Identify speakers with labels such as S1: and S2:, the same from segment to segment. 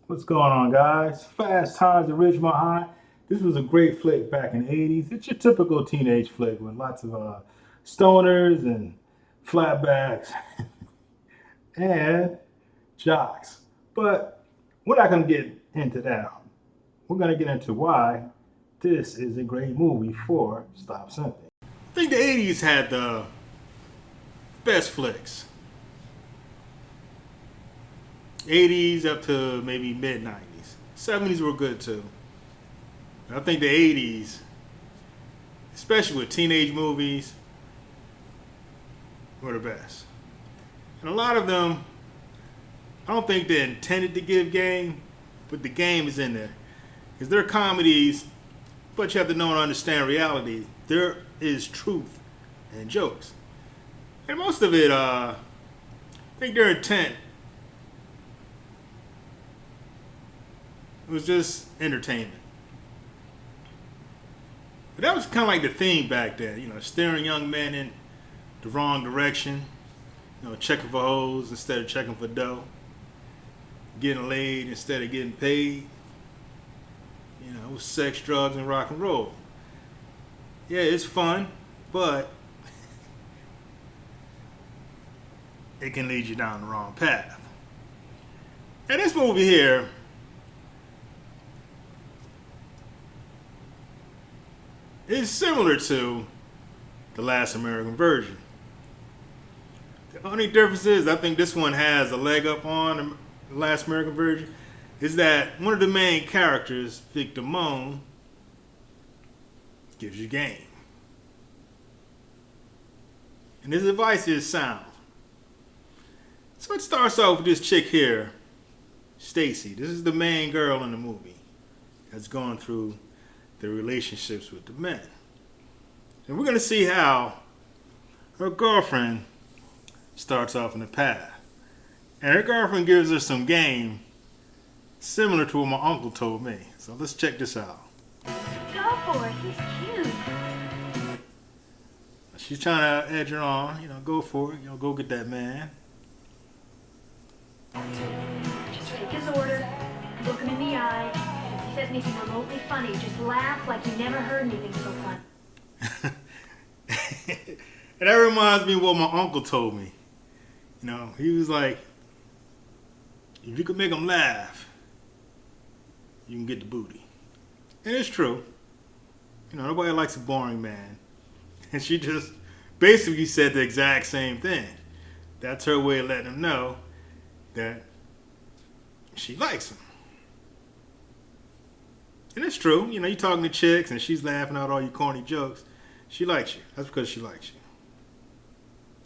S1: What's going on, guys? Fast Times at Ridgmont High. This was a great flick back in the 80s. It's your typical teenage flick with lots of stoners and flatbacks and jocks. But we're not going to get into that. We're going to get into why this is a great movie for Stop Simping. I think the 80s had the best flicks. 80s up to maybe mid 90s. 70s were good too. I think the 80s, especially with teenage movies, were the best. And a lot of them, I don't think they intended to give game, but the game is in there. Because they're comedies, but you have to know and understand reality. There is truth and jokes. And most of it, I think their intent was just entertainment. But that was kind of like the theme back then, steering young men in the wrong direction, checking for hoes instead of checking for dough, getting laid instead of getting paid, it was sex, drugs, and rock and roll. Yeah, it's fun, but it can lead you down the wrong path. And this movie here, is similar to The Last American Virgin. The only difference is I think this one has a leg up on The Last American Virgin, is that one of the main characters, Vic Damone, gives you game. And his advice is sound. So it starts off with this chick here, Stacy. This is the main girl in the movie that's going through the relationships with the men. And we're going to see how her girlfriend starts off in the path. And her girlfriend gives her some game similar to what my uncle told me. So let's check this out.
S2: Go for it. He's cute.
S1: She's trying to edge her on, go for it, go get that man.
S2: Just take his order, look him in the eye. If he says anything remotely funny, just laugh like you never heard anything so fun.
S1: And that reminds me of what my uncle told me. He was like, if you could make him laugh, you can get the booty. And it's true. Nobody likes a boring man. And she just basically said the exact same thing. That's her way of letting him know that she likes him. And it's true. You're talking to chicks and she's laughing at all your corny jokes. She likes you. That's because she likes you.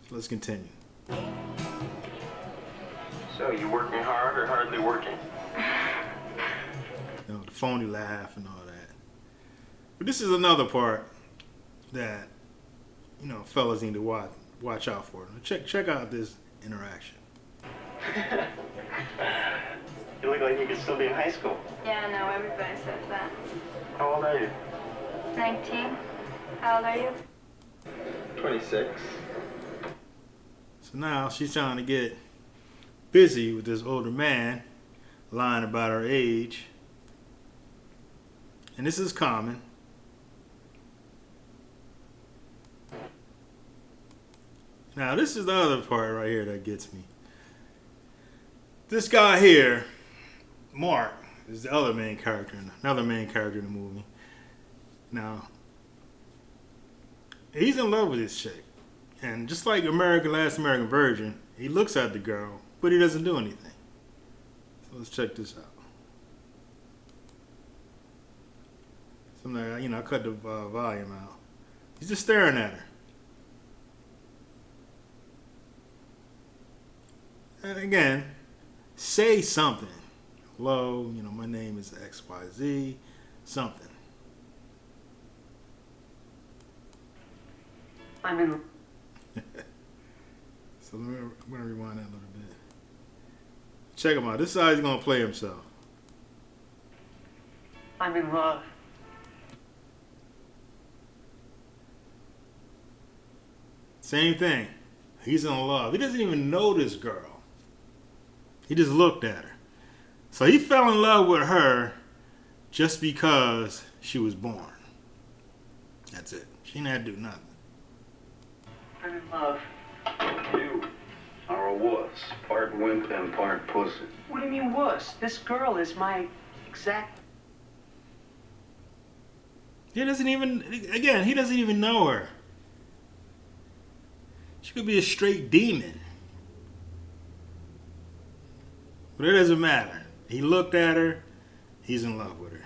S1: So let's continue.
S3: So, you working hard or hardly working?
S1: The phony laugh and all that. But this is another part that, fellas need to watch out for. Check out this interaction.
S3: You look like you could still be in high school.
S4: Yeah, I know, everybody says that.
S3: How old are you?
S4: 19. How old are you?
S3: 26.
S1: So now she's trying to get busy with this older man, lying about her age. And this is common. Now this is the other part right here that gets me. This guy here, Mark, is the other main character, another main character in the movie. Now, he's in love with this chick. And just like Last American Virgin, he looks at the girl, but he doesn't do anything. So let's check this out. Something, I cut the volume out. He's just staring at her. And again, say something. Hello, my name is XYZ, something.
S3: I'm in.
S1: So I'm going to rewind that a little bit. Check him out. This is how he's going to play himself.
S3: I'm in love.
S1: Same thing. He's in love. He doesn't even know this girl. He just looked at her. So he fell in love with her just because she was born. That's it. She didn't have to do nothing.
S3: I'm in love.
S5: You are a wuss, part wimp and part pussy.
S3: What do you mean wuss? This girl is my exact...
S1: He doesn't even know her. She could be a straight demon. But it doesn't matter. He looked at her. He's in love with her.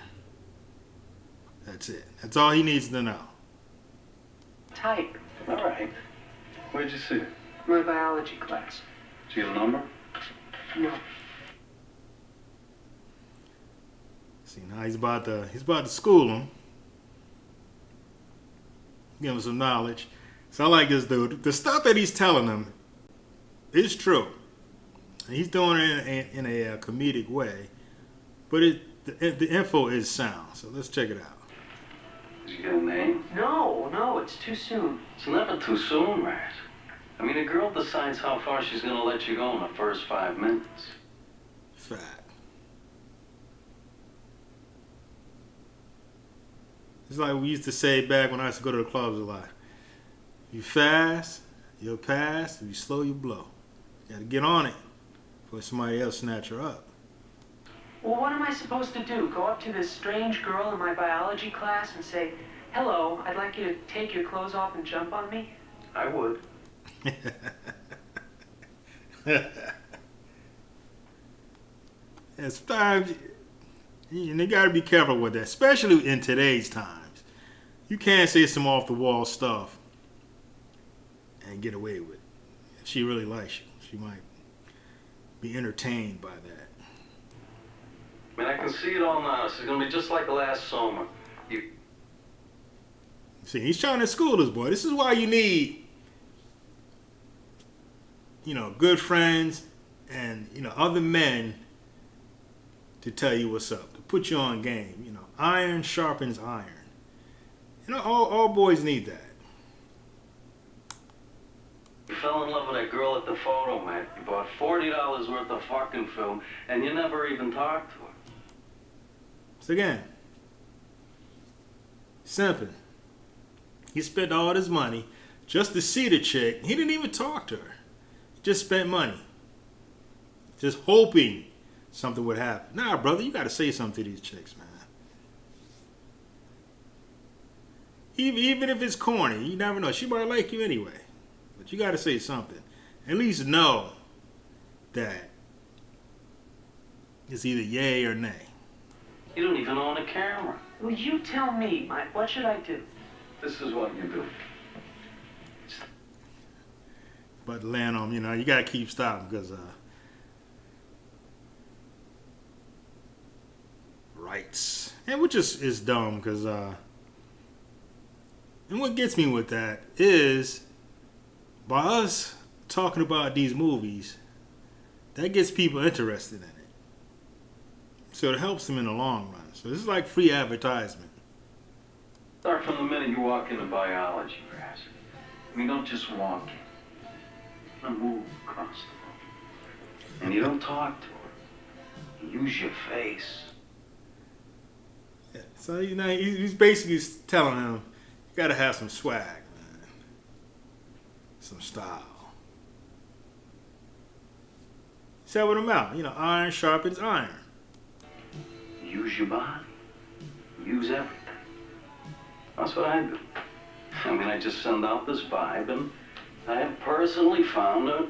S1: That's it. That's all he needs to know.
S3: type.
S5: All right. Where'd you see it?
S3: My biology class.
S5: Did you get a number?
S3: No.
S1: See, now he's about to school him. Give him some knowledge. So I like this dude. The stuff that he's telling him is true. He's doing it in a comedic way, but the info is sound. So let's check it out.
S5: Did you get a name?
S3: No, it's too soon.
S5: It's never too soon, Rat. I mean, a girl decides how far she's going to let you go in the first 5 minutes.
S1: Fact. It's like we used to say back when I used to go to the clubs a lot. If you fast, you'll pass. If you slow, you blow. You gotta get on it before somebody else snatch her up.
S3: Well, what am I supposed to do? Go up to this strange girl in my biology class and say, "Hello, I'd like you to take your clothes off and jump on me"?
S5: I would.
S1: And sometimes you gotta be careful with that, especially in today's times. You can't say some off the wall stuff and get away with it. If she really likes you, she might be entertained by that.
S5: I mean, I can see it all now. This is going to be just like last summer.
S1: See, he's trying to school this boy. This is why you need, good friends and, other men to tell you what's up, to put you on game. Iron sharpens iron. All boys need that.
S5: You fell in love with that girl at the photo, man. You bought $40 worth of fucking film, and you never even talked to her.
S1: So again, simping. He spent all his money just to see the chick. He didn't even talk to her. He just spent money. Just hoping something would happen. Nah, brother, you got to say something to these chicks, man. Even if it's corny, you never know. She might like you anyway. But you got to say something. At least know that it's either yay or nay.
S5: You don't even own a camera.
S3: Well, you tell me, Mike, what should I do?
S5: This is what you do.
S1: But land on, you got to keep stopping because rights. And which is dumb because and what gets me with that is by us talking about these movies, that gets people interested in it. So it helps them in the long run. So this is like free advertisement.
S5: Start from the minute you walk into biology, Raz. I mean, don't just walk in. You move across the room. And you don't talk to her. You use your face.
S1: Yeah. So he's basically telling him, you got to have some swag, man. Some style. Said with him out. Iron sharpens iron.
S5: Use your body. Use everything. That's what I do. I mean, I just send out this vibe, and I have personally found that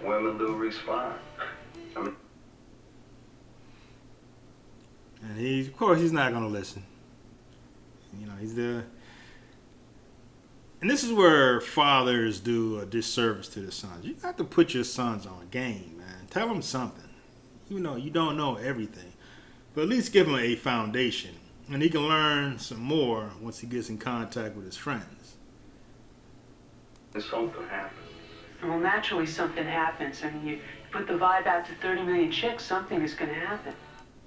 S5: women do respond. I mean,
S1: And of course, he's not going to listen. He's the... And this is where fathers do a disservice to their sons. You got to put your sons on game, man. Tell them something. You don't know everything. But at least give him a foundation. And he can learn some more once he gets in contact with his friends.
S5: something happens.
S3: Well, naturally something happens. I mean, you put the vibe out to 30 million chicks, something is going to happen.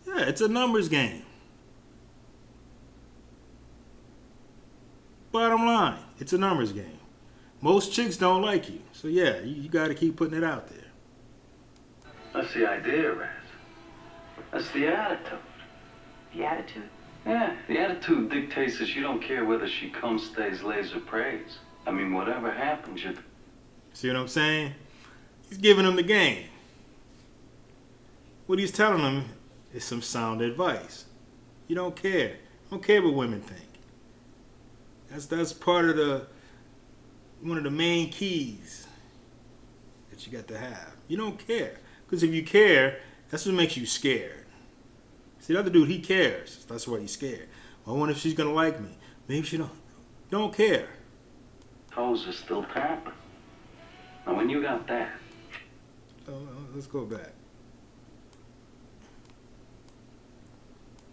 S1: Yeah, it's a numbers game. Bottom line, it's a numbers game. Most chicks don't like you. So yeah, you got to keep putting it out there.
S5: That's the idea, Raz. That's the attitude.
S3: The attitude?
S5: Yeah, the attitude dictates that you don't care whether she comes, stays, lays, or prays. I mean, whatever happens, you...
S1: See what I'm saying? He's giving him the game. What he's telling him is some sound advice. You don't care. Don't care what women think. That's part of one of the main keys that you got to have. You don't care. Because if you care, that's what makes you scared. See, the other dude, he cares. That's why he's scared. Well, I wonder if she's going to like me. Maybe she don't care.
S5: Toes are still tapping. Now, when you got that...
S1: Let's go back.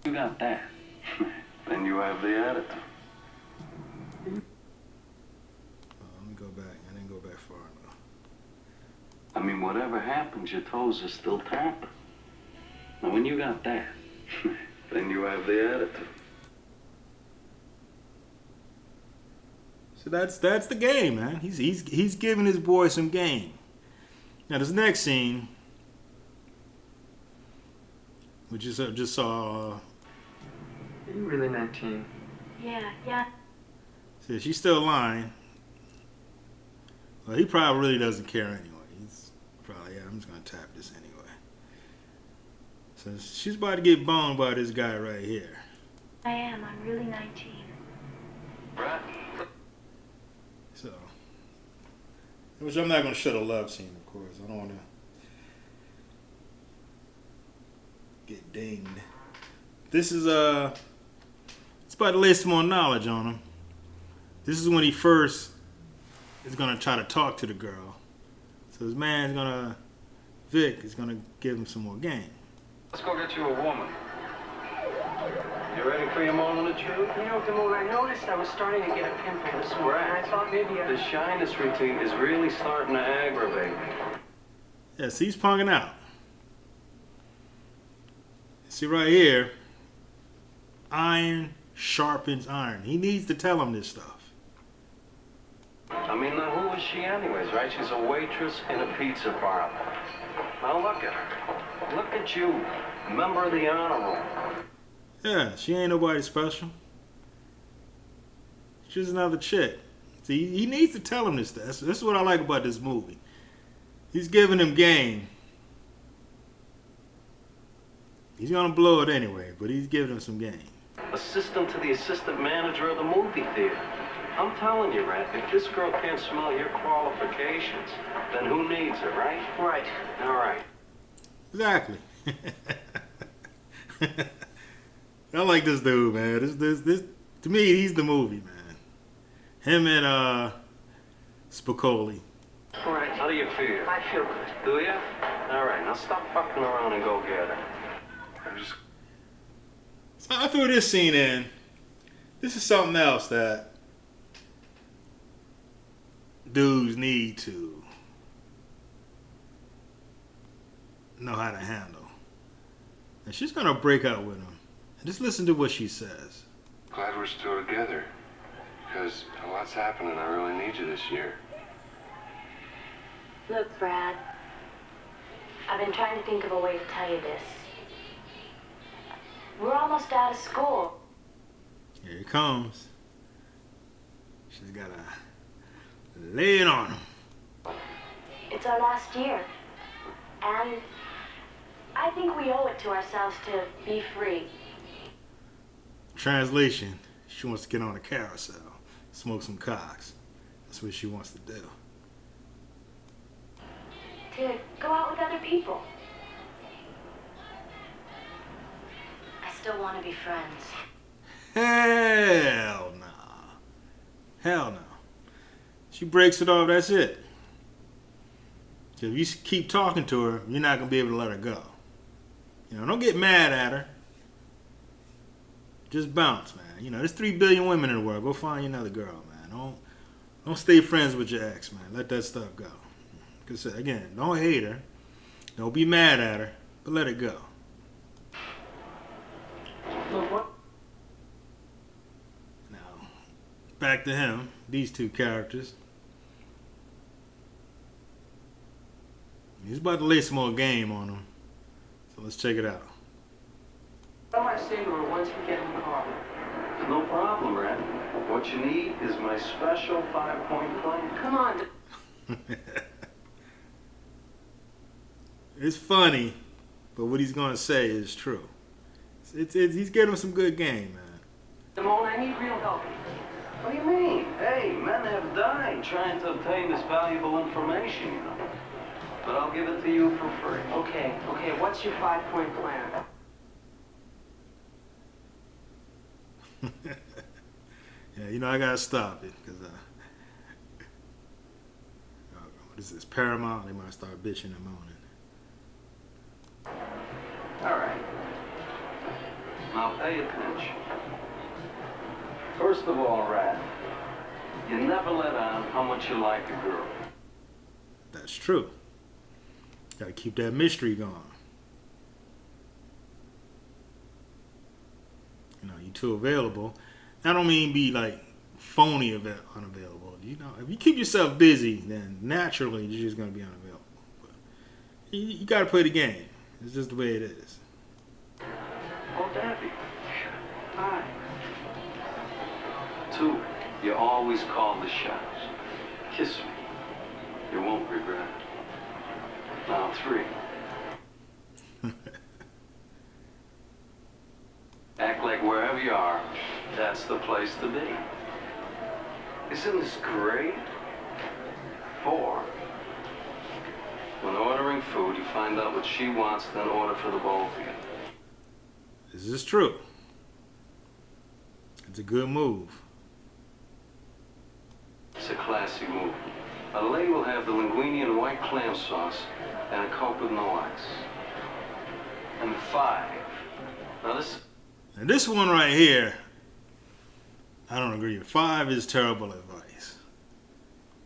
S5: You got that. Then you have the attitude.
S1: Let me go back. I didn't go back far enough.
S5: I mean, whatever happens, your toes are still tapping. Now, when you got that, then you have the attitude.
S1: So that's the game, man. He's giving his boy some game. Now this next scene, we just saw.
S6: Are you really 19?
S2: Yeah.
S1: See, she's still lying. Well, he probably really doesn't care anyway. He's probably, I'm just gonna tap this anyway. So she's about to get boned by this guy right here.
S2: I am. I'm really 19.
S5: Right?
S1: So, which I'm not gonna show the love scene, of course. I don't wanna get dinged. This is it's about to lay some more knowledge on him. This is when he first is gonna try to talk to the girl. So his man's Vic is gonna give him some more game.
S5: Let's go get you a woman. You ready for your moment of truth?
S3: You know, Damone, I noticed I was starting to get a pimple this morning.
S5: Right.
S3: And I thought maybe
S5: The shyness routine is really starting to aggravate me.
S1: Yeah, see, he's punking out. See right here, iron sharpens iron. He needs to tell him this stuff.
S5: I mean, now who is she anyways, right? She's a waitress in a pizza parlor. Now look at her. Look at you, member of the honor roll.
S1: Yeah, she ain't nobody special. She's another chick. See, he needs to tell him this stuff. This is what I like about this movie. He's giving him game. He's gonna blow it anyway, but he's giving him some game.
S5: Assistant to the assistant manager of the movie theater. I'm telling you, Rat, if this girl can't smell your qualifications, then who needs her, right?
S3: Right.
S5: All right.
S1: Exactly. I like this dude, man. This to me, he's the movie, man. Him and Spicoli.
S3: All right.
S5: How do you feel?
S3: I feel good.
S5: Do you? All right, now stop fucking around and go get her.
S1: So I threw this scene in. This is something else that dudes need to know how to handle. And she's gonna break up with him. And just listen to what she says.
S7: Glad we're still together, because a lot's happening. I really need you this year.
S2: Look, Brad. I've been trying to think of a way to tell you this. We're almost out of school.
S1: Here it comes. She's gotta lay it on him.
S2: It's our last year. And I think we owe it to ourselves to be free.
S1: Translation, she wants to get on a carousel, smoke some cocks. That's what she wants to do.
S2: To go out with other people. I still want to be friends.
S1: Hell no. Hell no. She breaks it off, that's it. So if you keep talking to her, you're not going to be able to let her go. You know, don't get mad at her. Just bounce, man. You know, there's 3 billion women in the world. Go find you another girl, man. Don't stay friends with your ex, man. Let that stuff go. Because, again, don't hate her. Don't be mad at her. But let it go.
S3: Look, what?
S1: Now, back to him. These two characters. He's about to lay some more game on him. So let's check it out.
S3: What am I saying to her once we get in the car?
S5: No problem, Red. What you need is my special 5-point plan.
S3: Come on.
S1: It's funny, but what he's gonna say is true. He's getting him some good game, man.
S3: Simone, I need real help.
S5: What do you mean? Hey, men have died trying to obtain this valuable information, you know. But I'll give it to you for free.
S3: Okay, what's your 5-point plan?
S1: Yeah, you know I gotta stop it because what is this, Paramount? They might start bitching in the morning.
S5: All right. Now pay attention. First of all, Rat, you never let on how much you like a girl.
S1: That's true. Gotta keep that mystery going. You know, you too available. I don't mean be like phony unavailable. You know, if you keep yourself busy, then naturally you're just gonna be unavailable. But you gotta play the game. It's just the way it is.
S5: Oh, Debbie. Hi. 2, you always call the shots. Kiss me. You won't regret it. Now 3. Act like wherever you are, that's the place to be. Isn't this great? 4. When ordering food, you find out what she wants, then order for the both of you.
S1: This is true. It's a good move.
S5: It's a classy move. A lady will have the linguine and white clam sauce and a Coke with no ice. And 5. Now
S1: And this one right here, I don't agree with. 5 is terrible advice.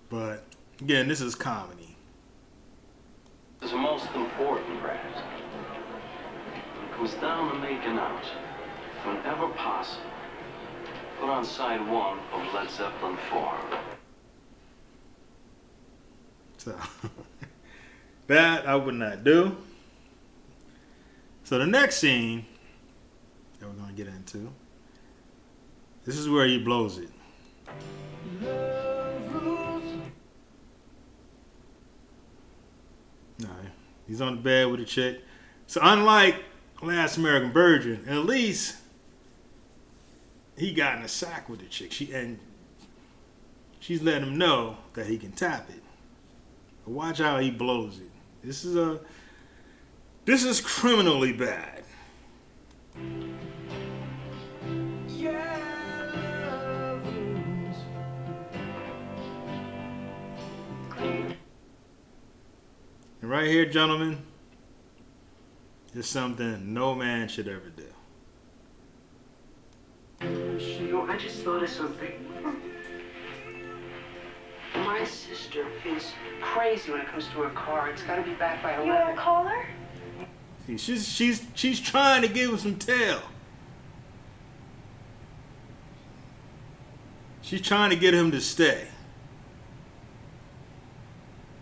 S1: But again, this is comedy.
S5: is the most important, Rat. It comes down to making out. Whenever possible, put on side 1 of Led Zeppelin 4.
S1: So that I would not do. So the next scene that we're gonna get into, this is where he blows it. No, he's on the bed with a chick. So unlike Last American Virgin, at least he got in a sack with the chick. She's letting him know that he can tap it. But watch how he blows it. This is criminally bad. And right here, gentlemen, is something no man should ever do.
S3: You know, I just thought of something. My sister is crazy when it comes to her car. It's got to be back by 11.
S2: You want to call her?
S1: See, she's trying to give him some tail. She's trying to get him to stay.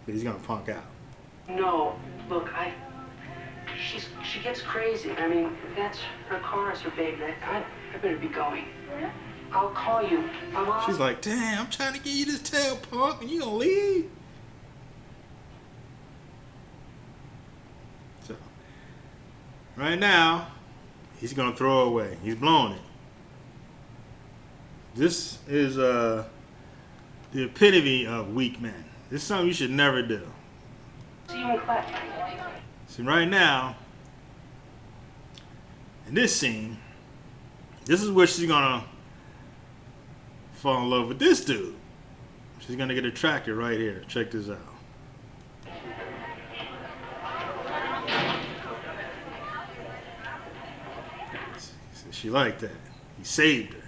S1: But he's gonna punk out.
S3: No, look, she gets crazy. I mean, that's her car is her baby. I better be going.
S2: Yeah.
S3: I'll call you.
S1: She's like, damn, I'm trying to get you this tail, punk, and you gonna leave? So, right now, he's gonna throw it away. He's blowing it. This is the epitome of weak men. This is something you should never do.
S3: See you in class.
S1: See, right now, in this scene, this is where she's gonna fall in love with this dude. She's gonna get attracted right here. Check this out. So she liked that. He saved her.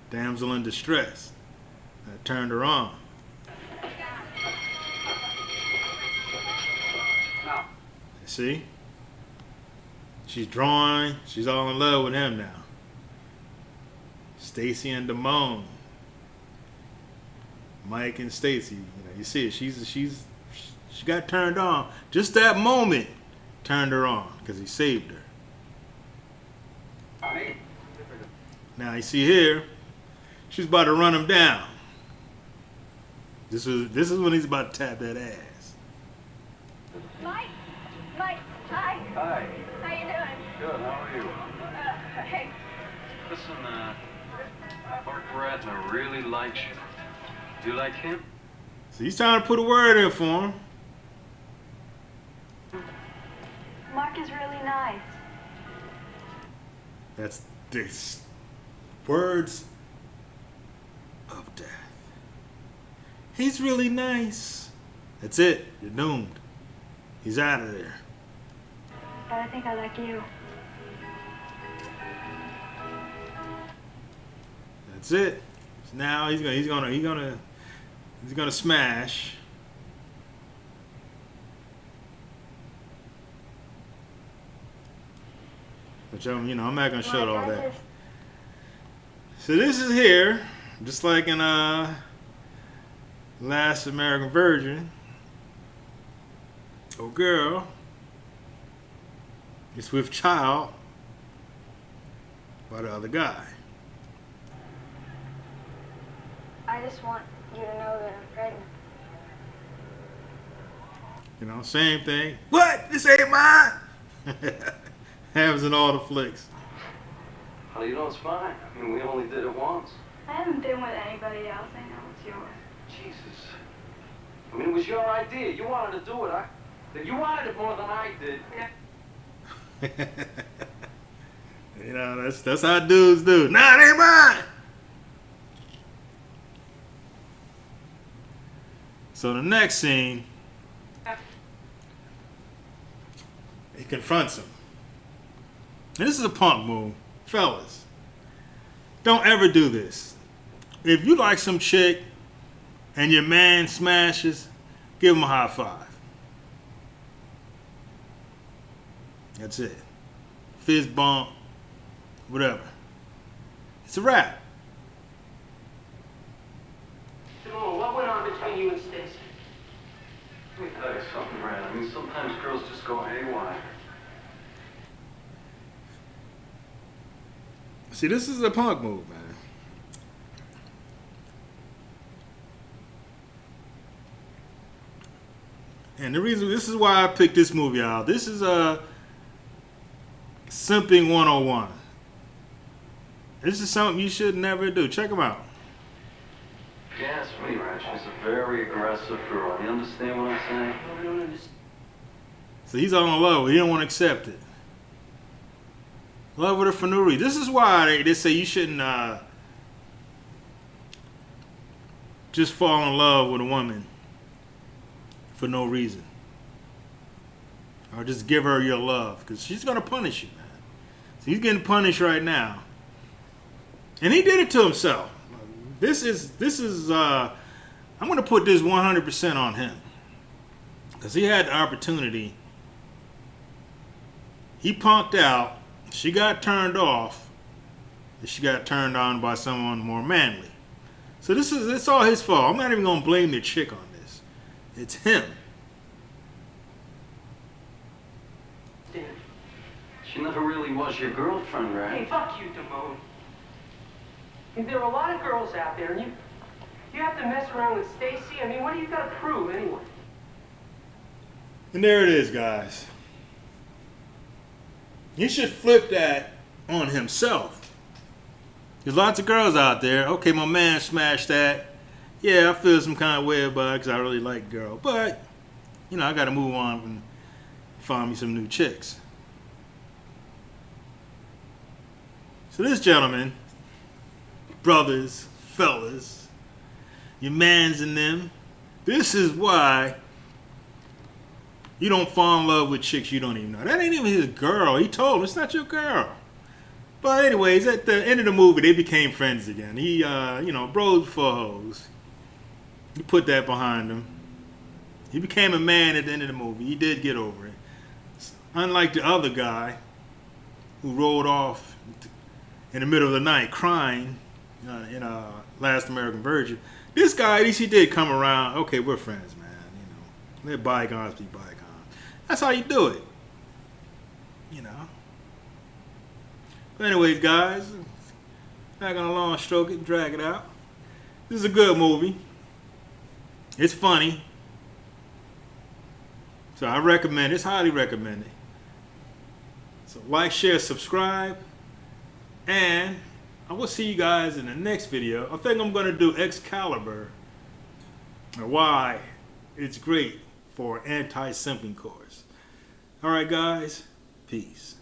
S1: Damsel in distress. That turned her on. See? She's drawing. She's all in love with him now. Stacy and Damone. Mike and Stacy. You know, you see it. She got turned on. Just that moment turned her on because he saved her. Now you see here, she's about to run him down. This is when he's about to tap that ass.
S4: Mike, hi.
S5: Hi.
S4: How you doing?
S5: Good, how are you?
S4: Hey.
S5: Listen, Mark Radner really likes you. Do you like him?
S1: So he's trying to put a word in for him.
S4: Mark is really nice.
S1: That's this. Words of death. He's really nice. That's it. You're doomed. He's out of there.
S4: But I think I like you.
S1: That's it. So now he's gonna smash. Which I'm not gonna show all that. So this is here, just like in Last American Virgin. Oh girl is with child by the other guy.
S4: I just want you to know that I'm pregnant.
S1: Same thing. What? This ain't mine. Happens in all the flicks.
S5: How do you know it's mine? I mean, we only did it once.
S4: I haven't been with anybody else. I know it's yours.
S5: Jesus. I mean, it was your idea. You wanted to do it. You wanted it more than I did.
S1: That's how dudes do. Nah, it ain't mine. So the next scene, he confronts him. And this is a punk move. Fellas, don't ever do this. If you like some chick and your man smashes, give him a high five. That's it. Fist bump, whatever. It's a wrap.
S3: Simone, what went on between you and Stacy?
S5: Let me tell you something, Brad. I mean, sometimes girls just go haywire.
S1: See, this is a punk move, man. And the reason, this is why I picked this movie out. This is Simping 101. This is something you should never do. Check them out.
S5: If you ask me, Raj, she's a very aggressive girl. You understand what I'm saying?
S3: I don't understand.
S1: So he's all in love. He don't want to accept it. Love with her for no reason. This is why they say you shouldn't just fall in love with a woman for no reason. Or just give her your love. Because she's going to punish you, man. So he's getting punished right now. And he did it to himself. This is I'm going to put this 100% on him. Because he had the opportunity. He punked out. She got turned off. And she got turned on by someone more manly. So it's all his fault. I'm not even going to blame the chick on this. It's him.
S5: She never really was your girlfriend,
S3: Hey,
S5: right?
S3: fuck you, Damone. There are a lot of girls out there, and you have to mess around with Stacy. I mean, what do you got to prove, anyway?
S1: And there it is, guys. He should flip that on himself. There's lots of girls out there. Okay, my man smashed that. Yeah, I feel some kind of way about it because I really like girl. But, I got to move on and find me some new chicks. So this gentleman, brothers, fellas, your mans and them, this is why you don't fall in love with chicks you don't even know. That ain't even his girl. He told him it's not your girl. But anyways, at the end of the movie, they became friends again. He, bros before hoes. He put that behind him. He became a man at the end of the movie. He did get over it. Unlike the other guy who rolled off in the middle of the night crying in Last American Virgin. This guy, at least he did come around. Okay, we're friends, man. Let bygones be bygones. That's how you do it. But anyways, guys, not gonna long stroke it, drag it out. This is a good movie. It's funny. So I recommend it. It's highly recommended. So like, share, subscribe. And I will see you guys in the next video. I think I'm going to do Excalibur. And why it's great for anti-simping course. Alright guys. Peace.